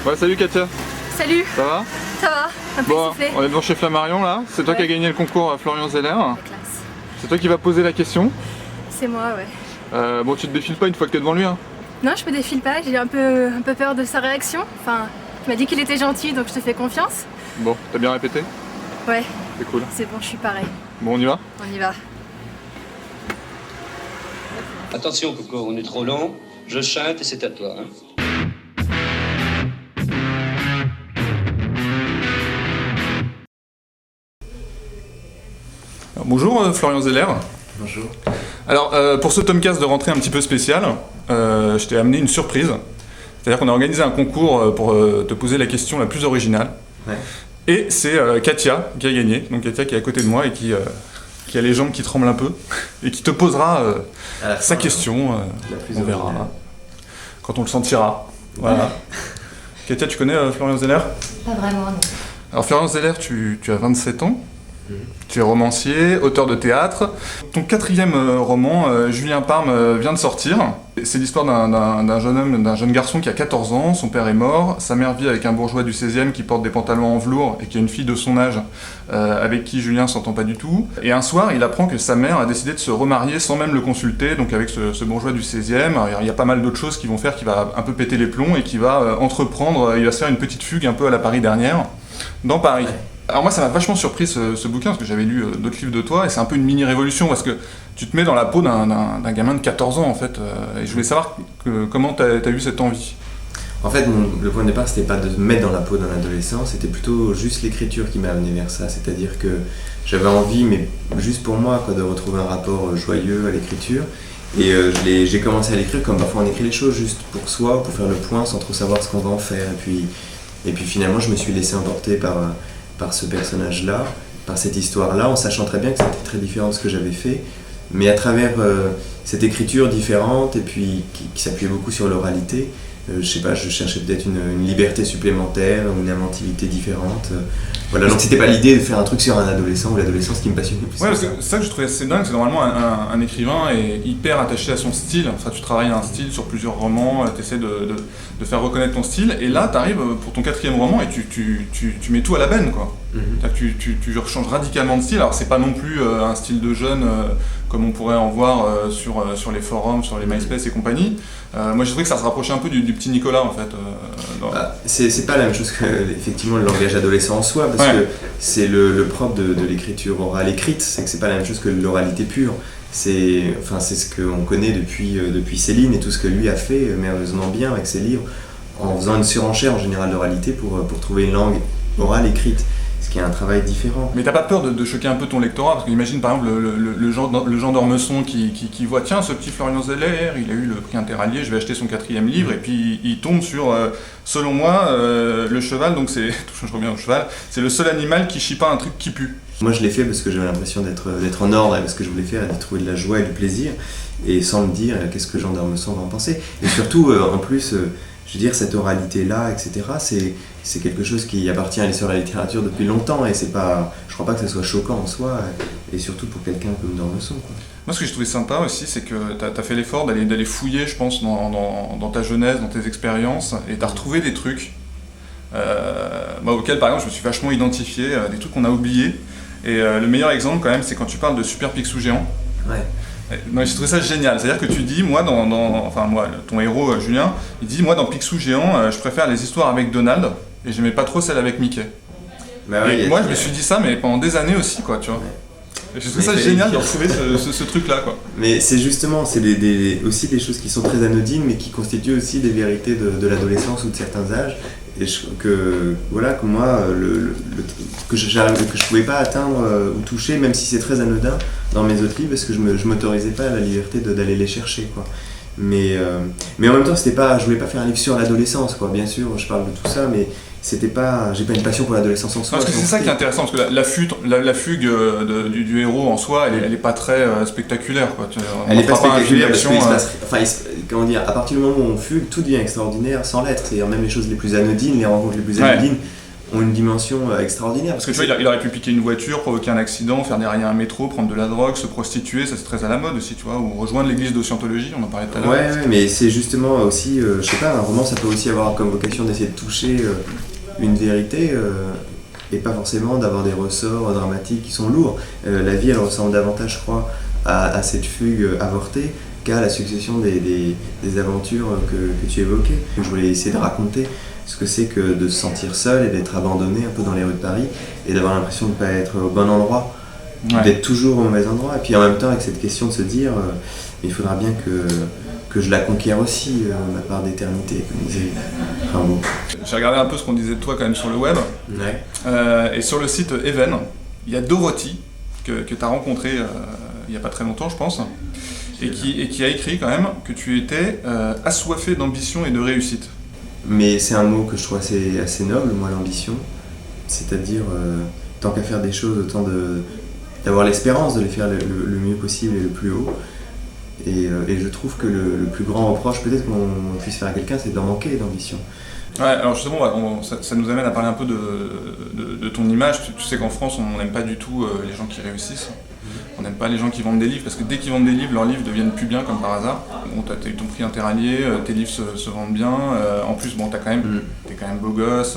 Ouais, salut Katia. Salut. Ça va? Ça va? Un peu Bon, essoufflé. on est devant chez Flammarion là. C'est toi qui as gagné le concours Florian Zeller. La classe. C'est toi qui vas poser la question. C'est moi, ouais. Bon, tu te défiles pas une fois que t'es devant lui. Hein. Non, je me défile pas, j'ai un peu peur de sa réaction. Enfin, tu m'as dit qu'il était gentil, donc je te fais confiance. Bon, t'as bien répété? Ouais, C'est cool. c'est bon, je suis pareil. Bon, on y va? On y va. Attention Coco, on est trop long. Je chante et c'est à toi. Hein. Alors, bonjour Florian Zeller. Bonjour. Alors, pour ce Tomcast de rentrée un petit peu spécial, je t'ai amené une surprise. C'est-à-dire qu'on a organisé un concours pour te poser la question la plus originale. Ouais. Et c'est Katia qui a gagné. Donc Katia qui est à côté de moi et qui a les jambes qui tremblent un peu et qui te posera sa question. On verra originale. quand on le sentira. Voilà. Katia, tu connais Florian Zeller? Pas vraiment, non. Alors Florian Zeller, tu as 27 ans. Tu es romancier, auteur de théâtre. Ton quatrième roman, Julien Parme, vient de sortir. C'est l'histoire d'un jeune homme, d'un jeune garçon qui a 14 ans, son père est mort, sa mère vit avec un bourgeois du 16e qui porte des pantalons en velours et qui a une fille de son âge avec qui Julien s'entend pas du tout. Et un soir, il apprend que sa mère a décidé de se remarier sans même le consulter, donc avec ce bourgeois du 16e. Alors, il y a pas mal d'autres choses qui vont faire qu'il va un peu péter les plombs et qui va entreprendre, il va se faire une petite fugue un peu à la Paris dernière, dans Paris. Ouais. Alors moi ça m'a vachement surpris ce bouquin parce que j'avais lu d'autres livres de toi et c'est un peu une mini-révolution parce que tu te mets dans la peau d'un gamin de 14 ans en fait et je voulais savoir comment t'as eu cette envie. En fait, le point de départ, c'était pas de me mettre dans la peau d'un adolescent, c'était plutôt juste l'écriture qui m'a amené vers ça. C'est-à-dire que j'avais envie, mais juste pour moi, de retrouver un rapport joyeux à l'écriture. Et j'ai commencé à l'écrire comme parfois on écrit les choses juste pour soi, pour faire le point sans trop savoir ce qu'on va en faire. Et puis finalement, je me suis laissé emporter par ce personnage-là, par cette histoire-là, en sachant très bien que c'était très différent de ce que j'avais fait, mais à travers cette écriture différente et puis qui s'appuyait beaucoup sur l'oralité, je sais pas, je cherchais peut-être une liberté supplémentaire, une inventivité différente. Voilà, donc c'était pas l'idée de faire un truc sur un adolescent ou l'adolescence qui me passionnait plus. Ouais, parce que c'est ça que je trouvais assez dingue, c'est normalement un écrivain est hyper attaché à son style. Enfin, tu travailles un style sur plusieurs romans, tu essaies de faire reconnaître ton style, et là, tu arrives pour ton quatrième roman et tu mets tout à la benne, quoi. C'est-à-dire que tu rechanges radicalement de style. Alors, c'est pas non plus un style de jeune comme on pourrait en voir sur les forums, sur les MySpace et compagnie. Moi, j'ai trouvé que ça se rapprochait un peu du petit Nicolas, en fait. C'est pas la même chose que effectivement le langage adolescent en soi, parce que c'est le propre de l'écriture orale écrite, c'est que c'est pas la même chose que l'oralité pure. C'est ce qu'on connaît depuis Céline et tout ce que lui a fait merveilleusement bien avec ses livres, en faisant une surenchère en général d'oralité pour trouver une langue orale écrite. Ce qui est un travail différent. Mais t'as pas peur de choquer un peu ton lectorat? Parce qu'imagine par exemple le Jean d'Ormesson qui voit tiens ce petit Florian Zeller, il a eu le prix Interallié, je vais acheter son quatrième livre, et puis il tombe sur, selon moi, le cheval, donc c'est, je reviens au cheval, c'est le seul animal qui chie pas un truc qui pue. Moi je l'ai fait parce que j'avais l'impression d'être en ordre avec ce que je voulais faire, et de trouver de la joie et du plaisir, et sans me dire qu'est-ce que Jean d'Ormesson va en penser. Et surtout, en plus, je veux dire, cette oralité-là, etc., c'est quelque chose qui appartient à l'histoire de la littérature depuis longtemps, et c'est pas, je crois pas que ça soit choquant en soi, et surtout pour quelqu'un comme d'Ormesson, quoi. Moi, ce que j'ai trouvé sympa aussi, c'est que t'as fait l'effort d'aller fouiller, je pense, dans ta jeunesse, dans tes expériences, et t'as retrouvé des trucs moi, auxquels, par exemple, je me suis vachement identifié, des trucs qu'on a oubliés. Et le meilleur exemple, quand même, c'est quand tu parles de Super Picsou Géant. Ouais. Non, j'ai trouvé ça génial. C'est-à-dire que tu dis, moi, ton héros, Julien, il dit, moi, dans Picsou Géant, je préfère les histoires avec Donald, et j'aimais pas trop celles avec Mickey. Bah ouais, et moi, je me suis dit ça, mais pendant des années aussi, quoi, tu vois. Ouais. Et j'ai trouvé ça génial de retrouver ce truc-là, quoi. Mais c'est justement, c'est aussi des choses qui sont très anodines, mais qui constituent aussi des vérités de l'adolescence ou de certains âges. Et que moi, que je pouvais pas atteindre ou toucher, même si c'est très anodin dans mes autres livres, parce que je m'autorisais pas la liberté d'aller les chercher, quoi. Mais en même temps, je voulais pas faire un livre sur l'adolescence, quoi. Bien sûr, je parle de tout ça, mais j'ai pas une passion pour l'adolescence en soi. Parce que c'est ça qui est intéressant, parce que la fugue du héros en soi, elle est pas très spectaculaire, quoi. Elle est pas spectaculaire parce que à partir du moment où on fugue, tout devient extraordinaire sans l'être. C'est-à-dire même les choses les plus anodines, les rencontres les plus anodines, ont une dimension extraordinaire. Parce que tu vois, il aurait pu piquer une voiture, provoquer un accident, faire dérailler un métro, prendre de la drogue, se prostituer, ça c'est très à la mode aussi, tu vois, ou rejoindre l'église de Scientologie, on en parlait tout à l'heure. Ouais, mais c'est justement aussi, je sais pas, un roman ça peut aussi avoir comme vocation d'essayer de toucher une vérité et pas forcément d'avoir des ressorts dramatiques qui sont lourds. La vie elle ressemble davantage, je crois, à cette fugue avortée qu'à la succession des aventures que tu évoquais. Je voulais essayer de raconter ce que c'est que de se sentir seul et d'être abandonné un peu dans les rues de Paris et d'avoir l'impression de ne pas être au bon endroit, d'être toujours au mauvais endroit. Et puis en même temps avec cette question de se dire il faudra bien que je la conquière aussi, ma part d'éternité, comme disait Rimbaud. J'ai regardé un peu ce qu'on disait de toi quand même sur le web. Ouais. Et sur le site Even, il y a Dorothy que tu as rencontrée il n'y a pas très longtemps je pense, et qui a écrit quand même que tu étais assoiffé d'ambition et de réussite. Mais c'est un mot que je trouve assez noble, moi, l'ambition. C'est-à-dire, tant qu'à faire des choses, autant d'avoir l'espérance de les faire le mieux possible et le plus haut. Et je trouve que le plus grand reproche peut-être qu'on puisse faire à quelqu'un, c'est d'en manquer d'ambition. Ouais, alors justement, ça nous amène à parler un peu de ton image. Tu sais qu'en France, on n'aime pas du tout les gens qui réussissent. On n'aime pas les gens qui vendent des livres, parce que dès qu'ils vendent des livres, leurs livres deviennent plus bien, comme par hasard. Bon, t'as eu ton prix Interallié, tes livres se vendent bien. En plus, bon, t'es quand même beau gosse,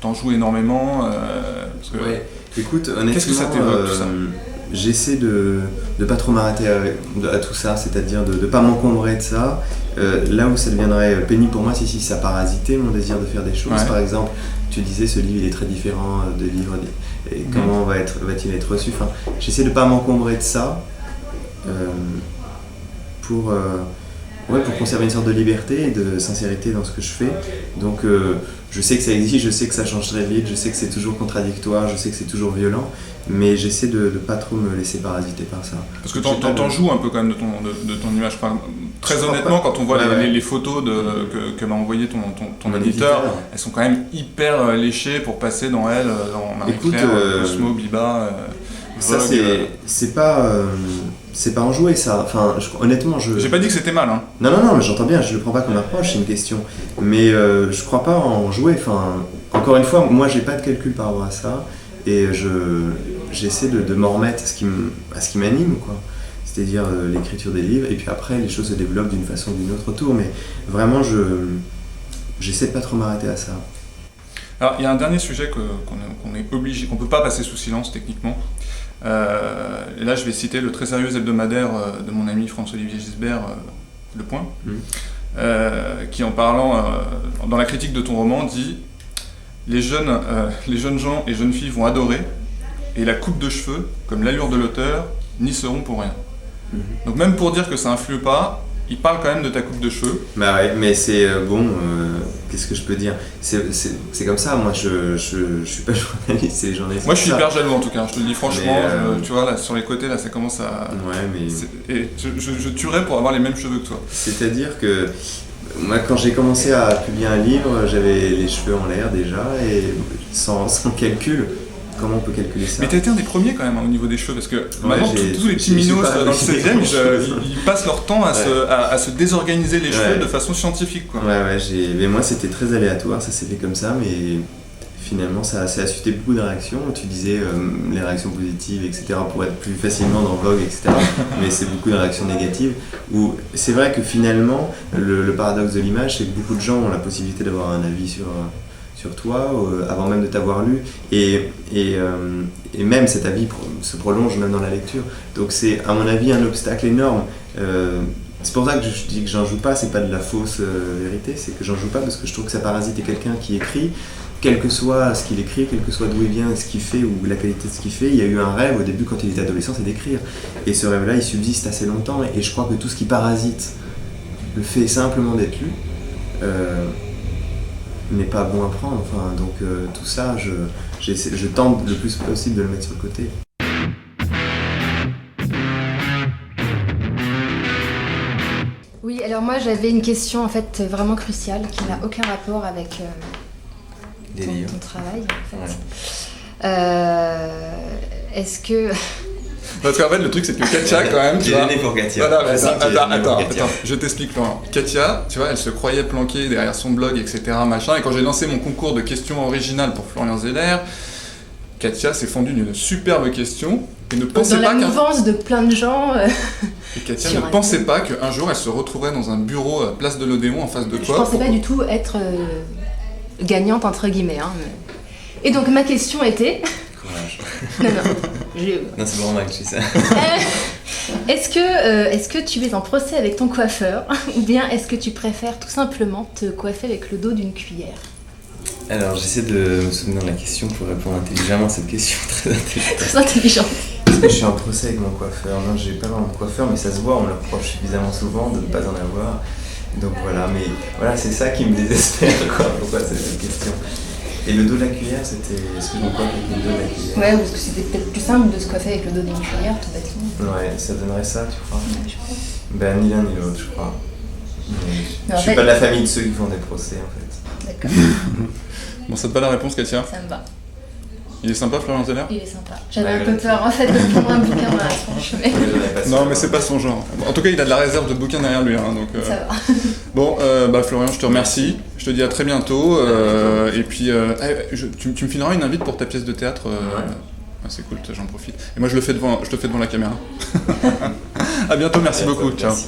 t'en joues énormément. Parce que, ouais. Écoute, honnêtement, qu'est-ce que ça t'évoque, tout ça ? J'essaie de pas trop m'arrêter à tout ça, c'est-à-dire de pas m'encombrer de ça. Là où ça deviendrait pénible pour moi, c'est si ça parasitait mon désir de faire des choses. Ouais. Par exemple, tu disais ce livre il est très différent de livres, et comment va-t-il être reçu. Enfin, j'essaie de pas m'encombrer de ça pour conserver une sorte de liberté et de sincérité dans ce que je fais. Donc je sais que ça existe, je sais que ça change très vite, je sais que c'est toujours contradictoire, je sais que c'est toujours violent, mais j'essaie de pas trop me laisser parasiter par ça. Parce que t'en joues un peu quand même de ton image. Très honnêtement, quand on voit les photos que m'a envoyé ton éditeur, elles sont quand même hyper léchées pour passer dans Marie-Claire, Cosmo, Biba, ça Vogue. C'est pas enjoué ça, enfin honnêtement J'ai pas dit que c'était mal hein. Non mais j'entends bien, je le prends pas comme approche, c'est une question. Mais je crois pas en jouer, enfin encore une fois, moi j'ai pas de calcul par rapport à ça et j'essaie de m'en remettre à ce qui m'anime quoi. C'est-à-dire l'écriture des livres et puis après les choses se développent d'une façon ou d'une autre autour, mais vraiment j'essaie de pas trop m'arrêter à ça. Alors il y a un dernier sujet qu'on est obligé, qu'on peut pas passer sous silence techniquement. Et là je vais citer le très sérieux hebdomadaire de mon ami François-Olivier Gisbert, Le Point, qui en parlant dans la critique de ton roman dit les jeunes gens et jeunes filles vont adorer et la coupe de cheveux comme l'allure de l'auteur n'y seront pour rien. Donc même pour dire que ça influe pas, il parle quand même de ta coupe de cheveux. Bah ouais, mais c'est qu'est-ce que je peux dire, c'est comme ça, moi je suis pas journaliste, c'est les journalistes. Moi je suis hyper jaloux en tout cas, je te le dis franchement, tu vois là sur les côtés là ça commence à... Ouais mais... Et je tuerais pour avoir les mêmes cheveux que toi. C'est-à-dire que moi quand j'ai commencé à publier un livre, j'avais les cheveux en l'air déjà et sans calcul. Comment on peut calculer ça? Mais t'as été un des premiers quand même au niveau des cheveux, parce que maintenant tous les petits minos dans le 16e, ils passent leur temps à se désorganiser les cheveux de façon scientifique quoi. Mais moi c'était très aléatoire, ça s'est fait comme ça, mais finalement ça a suscité beaucoup de réactions. Tu disais les réactions positives, etc. pour être plus facilement dans Vogue, etc. Mais c'est beaucoup de réactions négatives, où c'est vrai que finalement le paradoxe de l'image, c'est que beaucoup de gens ont la possibilité d'avoir un avis sur toi, avant même de t'avoir lu, et même cet avis se prolonge même dans la lecture. Donc c'est à mon avis un obstacle énorme. C'est pour ça que je dis que j'en joue pas, c'est pas de la fausse vérité, c'est que j'en joue pas parce que je trouve que ça parasite quelqu'un qui écrit, quel que soit ce qu'il écrit, quel que soit d'où il vient, ce qu'il fait ou la qualité de ce qu'il fait. Il y a eu un rêve au début quand il était adolescent, c'est d'écrire. Et ce rêve-là, il subsiste assez longtemps, et je crois que tout ce qui parasite le fait simplement d'être lu, n'est pas bon à prendre, enfin, donc tout ça, je tente le plus possible de le mettre sur le côté. Oui, alors moi j'avais une question en fait vraiment cruciale qui n'a aucun rapport avec ton travail en fait. Ouais. Est-ce que Parce qu'en fait, le truc, c'est que Katia, quand même, tu Il vois... est né pour Katia. Voilà, mais Je sens qu'il est né pour Katia. attends, je t'explique, Florent. Katia, tu vois, elle se croyait planquée derrière son blog, etc., machin, et quand j'ai lancé mon concours de questions originales pour Florian Zeller, Katia s'est fendue d'une superbe question, et ne pensait Dans pas la qu'un... mouvance de plein de gens. Et Katia Sur ne un pensait pas qu'un jour, elle se retrouverait dans un bureau à Place de l'Odéon, en face de Je toi. pensais pas du tout être gagnante, entre guillemets. Hein, mais- Et donc, ma question était... Courage. Non, Non, c'est vraiment mal que je dis ça. Est-ce que tu es en procès avec ton coiffeur ou bien est-ce que tu préfères tout simplement te coiffer avec le dos d'une cuillère? Alors, j'essaie de me souvenir de la question pour répondre intelligemment à cette question très intelligente. Très intelligent. Parce que je suis en procès avec mon coiffeur. Non, j'ai pas vraiment de coiffeur, mais ça se voit, on me le reproche suffisamment souvent de ne pas en avoir. Donc voilà, mais voilà, c'est ça qui me désespère, quoi. Pourquoi cette question? Et le dos de la cuillère, c'était... Est-ce que je me coiffe avec le dos de la cuillère? Ouais, parce que c'était peut-être plus simple de se coiffer avec le dos d'une cuillère, tout bêtement. Ouais, ça donnerait ça, tu crois? Ouais, je crois. Ben, ni l'un ni l'autre, je crois. Mais Mais en je suis fait- pas de la famille de ceux qui font des procès, en fait. D'accord, Bon, ça te va la réponse, Katia? ça me va. Il est sympa, Florian Zeller? Il est sympa. J'avais Ouais, un peu peur en fait de prendre un bouquin dans la tronche, mais Mais j'en ai pas Non, sûr. mais c'est pas son genre. En tout cas, il a de la réserve de bouquins derrière lui, hein, donc... ça va. Bon, bah Florian, je te remercie. Je te dis à très bientôt. Et puis, tu me fileras une invite pour ta pièce de théâtre. Ah, c'est cool, j'en profite. Et moi, je te fais devant la caméra. À bientôt, merci beaucoup. Ciao. Merci.